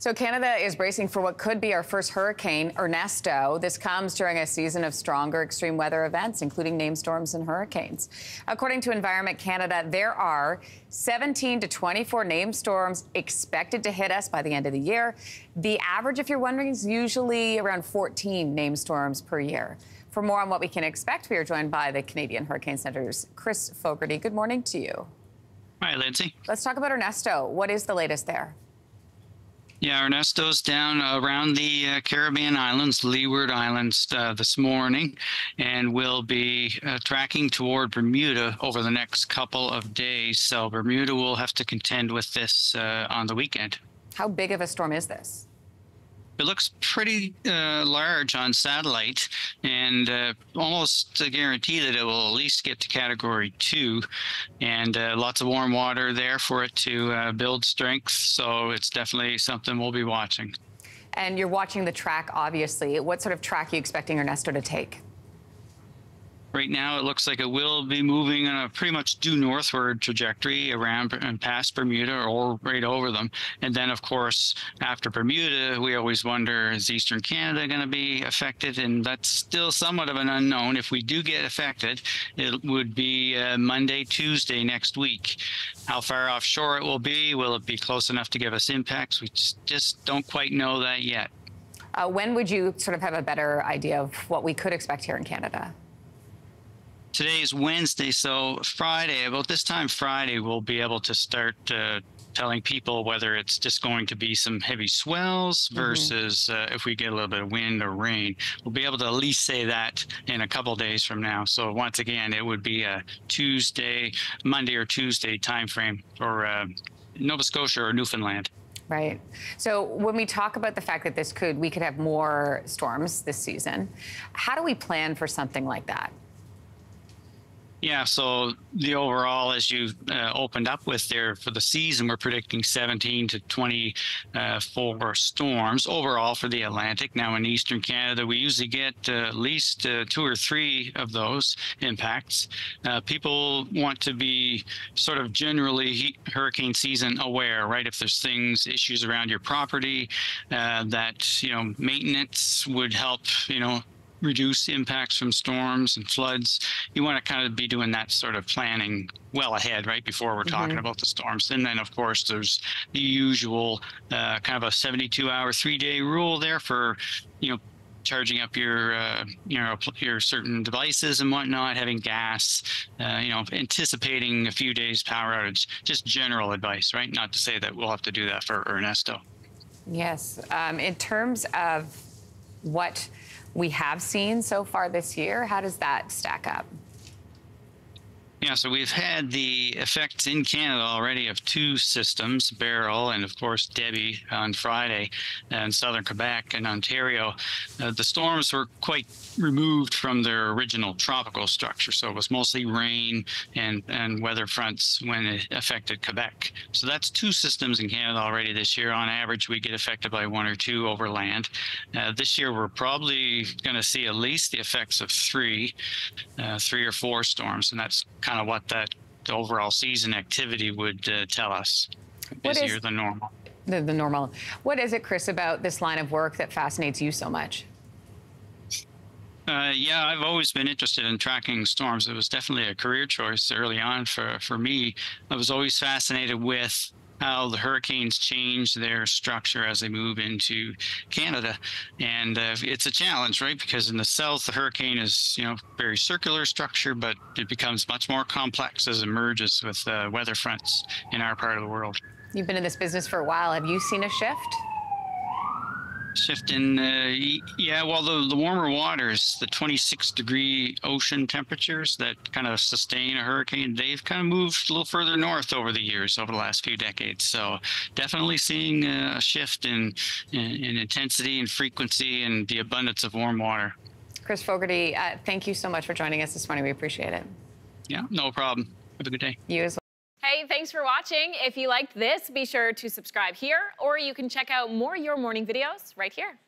So Canada is bracing for what could be our first hurricane, Ernesto. This comes during a season of stronger extreme weather events, including named storms and hurricanes. According to Environment Canada, there are 17 to 24 named storms expected to hit us by the end of the year. The average, if you're wondering, is usually around 14 named storms per year. For more on what we can expect, we are joined by the Canadian Hurricane Center's Chris Fogarty. Good morning to you. Hi, Lindsay. Let's talk about Ernesto. What is the latest there? Yeah, Ernesto's down around the Caribbean islands, Leeward Islands, this morning, and will be tracking toward Bermuda over the next couple of days. So Bermuda will have to contend with this on the weekend. How big of a storm is this? It looks pretty large on satellite, and almost a guarantee that it will at least get to Category 2, and lots of warm water there for it to build strength. So it's definitely something we'll be watching. And you're watching the track, obviously. What sort of track are you expecting Ernesto to take? Right now, it looks like it will be moving on a pretty much due northward trajectory around and past Bermuda or right over them. And then, of course, after Bermuda, we always wonder, is Eastern Canada going to be affected? And that's still somewhat of an unknown. If we do get affected, it would be Monday, Tuesday next week. How far offshore it will be it be close enough to give us impacts? We just don't quite know that yet. When would you sort of have a better idea of what we could expect here in Canada? Today is Wednesday, so Friday, about this time Friday, we'll be able to start telling people whether it's just going to be some heavy swells versus if we get a little bit of wind or rain. We'll be able to at least say that in a couple days from now. So once again, it would be a Monday or Tuesday timeframe for Nova Scotia or Newfoundland. Right. So when we talk about the fact that we could have more storms this season, how do we plan for something like that? Yeah, so the overall, as you opened up with there for the season, we're predicting 17 to 24 storms overall for the Atlantic. Now in Eastern Canada, we usually get at least 2 or 3 of those impacts. People want to be sort of generally hurricane season aware, right? If there's issues around your property, that, maintenance would help, reduce impacts from storms and floods. You want to kind of be doing that sort of planning well ahead, right, before we're talking about the storms. And then, of course, there's the usual kind of a 72-hour, 3-day rule there for, charging up your certain devices and whatnot, having gas, anticipating a few days power outage. Just general advice, right? Not to say that we'll have to do that for Ernesto. Yes. In terms of what we have seen so far this year, how does that stack up? Yeah, so we've had the effects in Canada already of 2 systems, Beryl and, of course, Debbie on Friday in southern Quebec and Ontario. The storms were quite removed from their original tropical structure, so it was mostly rain and weather fronts when it affected Quebec. So that's 2 systems in Canada already this year. On average, we get affected by 1 or 2 over land. This year, we're probably going to see at least the effects of 3 or 4 storms, and that's kind of what the overall season activity would tell us. Busier than normal. The normal. What is it, Chris, about this line of work that fascinates you so much? Yeah, I've always been interested in tracking storms. It was definitely a career choice early on for me. I was always fascinated with how the hurricanes change their structure as they move into Canada. And it's a challenge, right? Because in the south, the hurricane is, very circular structure, but it becomes much more complex as it merges with weather fronts in our part of the world. You've been in this business for a while. Have you seen a shift? Shift in, yeah, well, the warmer waters, the 26-degree ocean temperatures that kind of sustain a hurricane, they've kind of moved a little further north over the years, over the last few decades. So definitely seeing a shift in intensity and frequency and the abundance of warm water. Chris Fogarty, thank you so much for joining us this morning. We appreciate it. Yeah, no problem. Have a good day. You as well. Hey, thanks for watching. If you liked this, be sure to subscribe here, or you can check out more Your Morning videos right here.